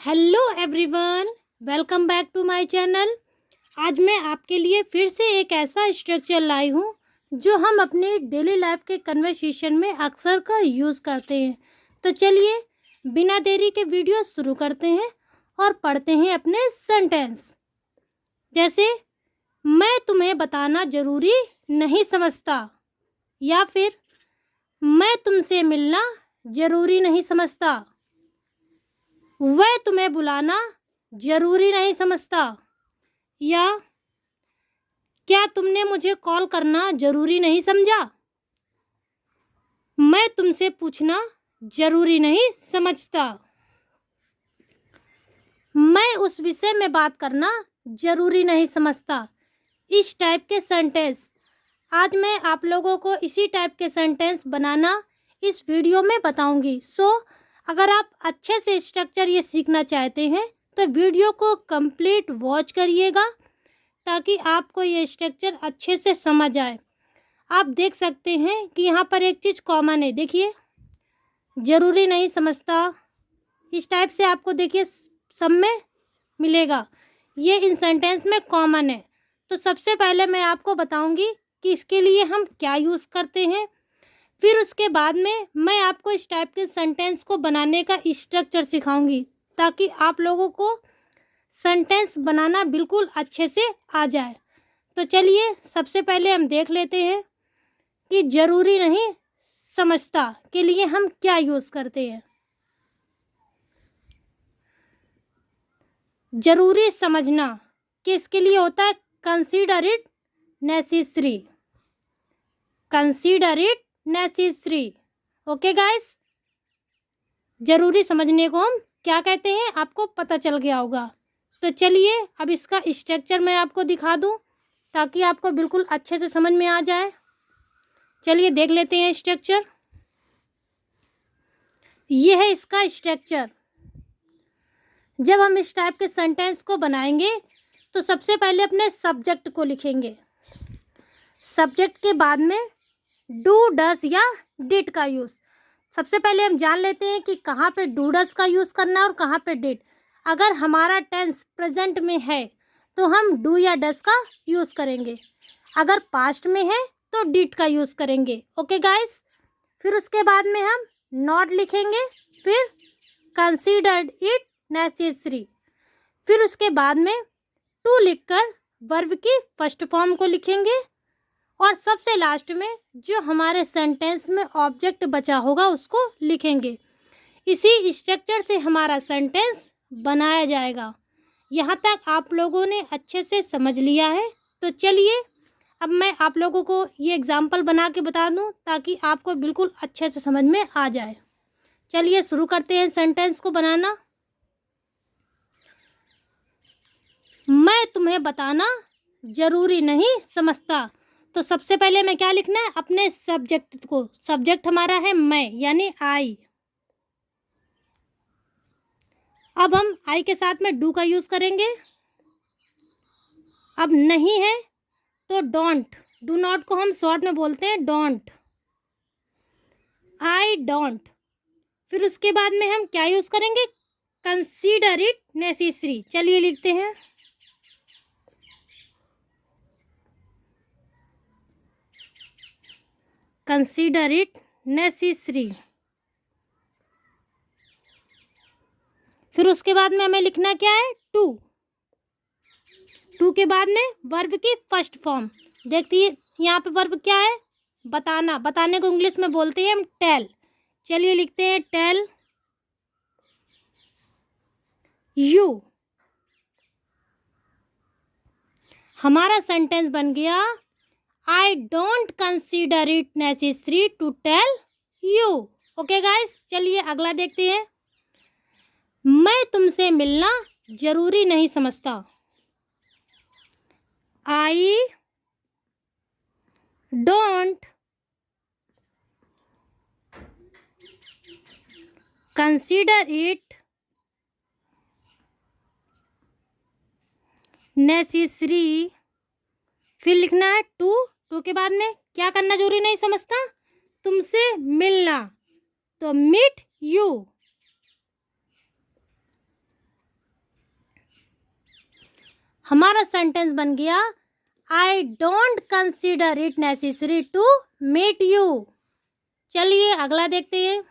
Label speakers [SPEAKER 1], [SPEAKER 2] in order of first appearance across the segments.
[SPEAKER 1] Hello everyone, welcome back to my channel. आज मैं आपके लिए फिर से एक ऐसा स्ट्रक्चर लाई हूँ जो हम अपनी डेली लाइफ के कन्वर्सेशन में अक्सर का यूज़ करते हैं। तो चलिए बिना देरी के वीडियो शुरू करते हैं और पढ़ते हैं अपने सेंटेंस। जैसे मैं तुम्हें बताना ज़रूरी नहीं समझता, या फिर मैं तुमसे मिलना ज़रूरी नहीं समझता, वह तुम्हें बुलाना जरूरी नहीं समझता, या क्या तुमने मुझे कॉल करना जरूरी नहीं समझा, मैं तुमसे पूछना जरूरी नहीं समझता, मैं उस विषय में बात करना जरूरी नहीं समझता। इस टाइप के सेंटेंस आज मैं आप लोगों को इसी टाइप के सेंटेंस बनाना इस वीडियो में बताऊंगी। अगर आप अच्छे से स्ट्रक्चर ये सीखना चाहते हैं तो वीडियो को कंप्लीट वॉच करिएगा ताकि आपको ये स्ट्रक्चर अच्छे से समझ आए। आप देख सकते हैं कि यहाँ पर एक चीज़ कॉमन है, देखिए ज़रूरी नहीं समझता। इस टाइप से आपको देखिए सब में मिलेगा, ये इन सेंटेंस में कॉमन है। तो सबसे पहले मैं आपको बताऊंगी कि इसके लिए हम क्या यूज़ करते हैं, फिर उसके बाद में मैं आपको इस टाइप के सेंटेंस को बनाने का स्ट्रक्चर सिखाऊंगी ताकि आप लोगों को सेंटेंस बनाना बिल्कुल अच्छे से आ जाए। तो चलिए सबसे पहले हम देख लेते हैं कि ज़रूरी नहीं समझता के लिए हम क्या यूज़ करते हैं। ज़रूरी समझना किसके लिए होता है? Consider it necessary, consider it necessary. Okay guys, ज़रूरी समझने को हम क्या कहते हैं आपको पता चल गया होगा। तो चलिए अब इसका स्ट्रक्चर मैं आपको दिखा दूं ताकि आपको बिल्कुल अच्छे से समझ में आ जाए। चलिए देख लेते हैं स्ट्रक्चर। ये है इसका स्ट्रक्चर। जब हम इस टाइप के सेंटेंस को बनाएंगे तो सबसे पहले अपने सब्जेक्ट को लिखेंगे। सब्जेक्ट के बाद में डू डस या डिड का यूज़। सबसे पहले हम जान लेते हैं कि कहाँ पे डू डस का यूज़ करना है और कहाँ पे डिड। अगर हमारा टेंस प्रेजेंट में है तो हम डू या डस का यूज़ करेंगे, अगर पास्ट में है तो डिड का यूज़ करेंगे। ओके गाइस, फिर उसके बाद में हम नॉट लिखेंगे, फिर कंसीडर्ड इट नेसेसरी, फिर उसके बाद में टू लिखकर वर्ब की फर्स्ट फॉर्म को लिखेंगे, और सबसे लास्ट में जो हमारे सेंटेंस में ऑब्जेक्ट बचा होगा उसको लिखेंगे। इसी स्ट्रक्चर से हमारा सेंटेंस बनाया जाएगा। यहाँ तक आप लोगों ने अच्छे से समझ लिया है। तो चलिए अब मैं आप लोगों को ये एग्जाम्पल बना के बता दूँ ताकि आपको बिल्कुल अच्छे से समझ में आ जाए। चलिए शुरू करते हैं सेंटेंस को बनाना। मैं तुम्हें बताना ज़रूरी नहीं समझता। तो सबसे पहले मैं क्या लिखना है? अपने सब्जेक्ट को। सब्जेक्ट हमारा है मैं, यानी आई। अब हम आई के साथ में डू का यूज़ करेंगे। अब नहीं है तो डोंट, डू नॉट को हम शॉर्ट में बोलते हैं डोंट, आई डोंट। फिर उसके बाद में हम क्या यूज़ करेंगे? Consider it necessary. चलिए लिखते हैं कंसीडर इट नेसेसरी। फिर उसके बाद में हमें लिखना क्या है? टू। टू के बाद में वर्ब की फर्स्ट फॉर्म। देखिए यहाँ पे वर्ब क्या है? बताना। बताने को इंग्लिश में बोलते हैं हम टेल। चलिए लिखते हैं टेल यू। हमारा सेंटेंस बन गया I don't consider it necessary to tell you. Okay guys, चलिए अगला देखते हैं। मैं तुमसे मिलना जरूरी नहीं समझता। I don't consider it necessary. फिर लिखना है टू। टू के बाद में क्या करना जरूरी नहीं समझता? तुमसे मिलना, तो मीट यू। हमारा सेंटेंस बन गया I don't consider it necessary to meet you. चलिए अगला देखते हैं।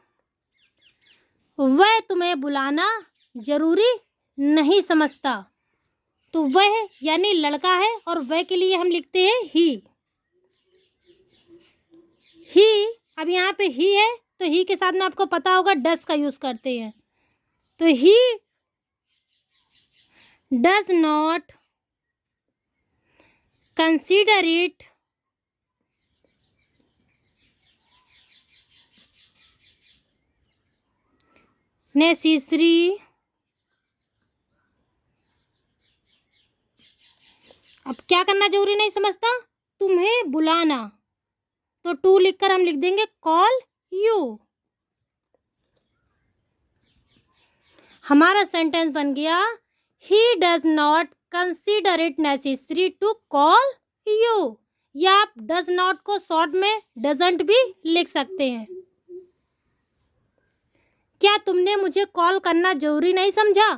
[SPEAKER 1] वह तुम्हें बुलाना जरूरी नहीं समझता। तो वह यानी लड़का है और वह के लिए हम लिखते हैं ही। अब यहाँ पे ही है तो ही के साथ में आपको पता होगा डस का यूज करते हैं। तो ही does not consider it necessary. अब क्या करना जरूरी नहीं समझता, तुम्हें बुलाना, तो टू लिखकर हम लिख देंगे कॉल यू। हमारा सेंटेंस बन गया he does not consider it necessary to call you. या आप डज नॉट को शॉर्ट में डजंट भी लिख सकते हैं। क्या तुमने मुझे कॉल करना जरूरी नहीं समझा।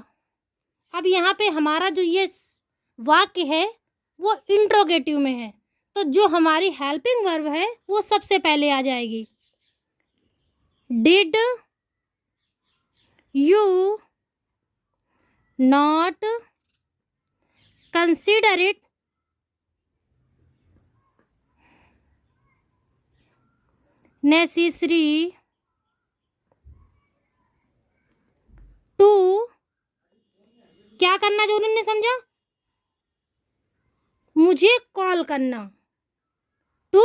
[SPEAKER 1] अब यहाँ पे हमारा जो ये वाक्य है वो इंट्रोगेटिव में है, तो जो हमारी हेल्पिंग वर्ब है वो सबसे पहले आ जाएगी। Did you not consider it necessary to, क्या करना जरूरी नहीं समझा, मुझे कॉल करना, टू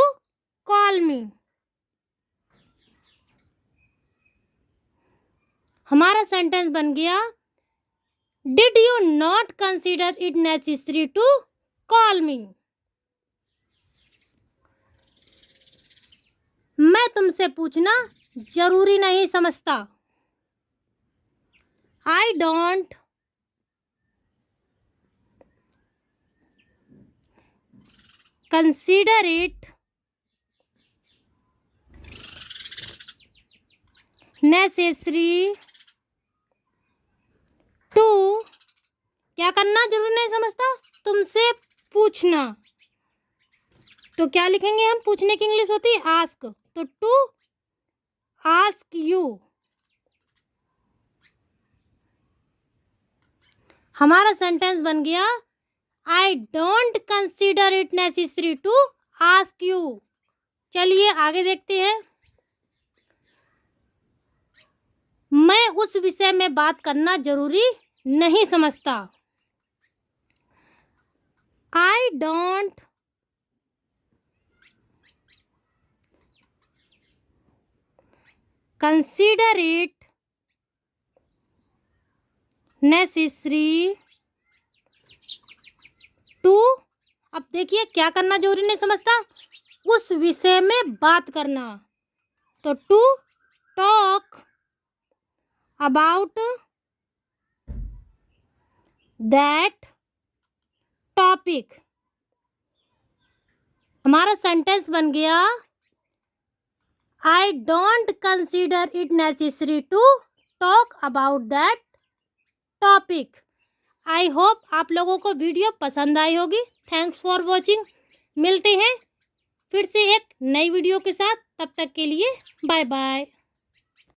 [SPEAKER 1] कॉल मी। हमारा सेंटेंस बन गया did you not consider it necessary to call me. मैं तुमसे पूछना जरूरी नहीं समझता। I don't consider it necessary to, क्या करना जरूरी नहीं समझता, तुमसे पूछना। तो क्या लिखेंगे हम, पूछने की इंग्लिश होती है आस्क, तो टू आस्क यू। हमारा सेंटेंस बन गया I don't consider it necessary to ask you. चलिए आगे देखते हैं। मैं उस विषय में बात करना जरूरी नहीं समझता। I don't consider it necessary to, अब देखिए क्या करना जरूरी नहीं समझता, उस विषय में बात करना, तो to talk about that topic. हमारा सेंटेंस बन गया I don't consider it necessary to talk about that topic. I hope आप लोगों को वीडियो पसंद आई होगी। Thanks for watching. मिलते हैं फिर से एक नई वीडियो के साथ, तब तक के लिए बाय बाय।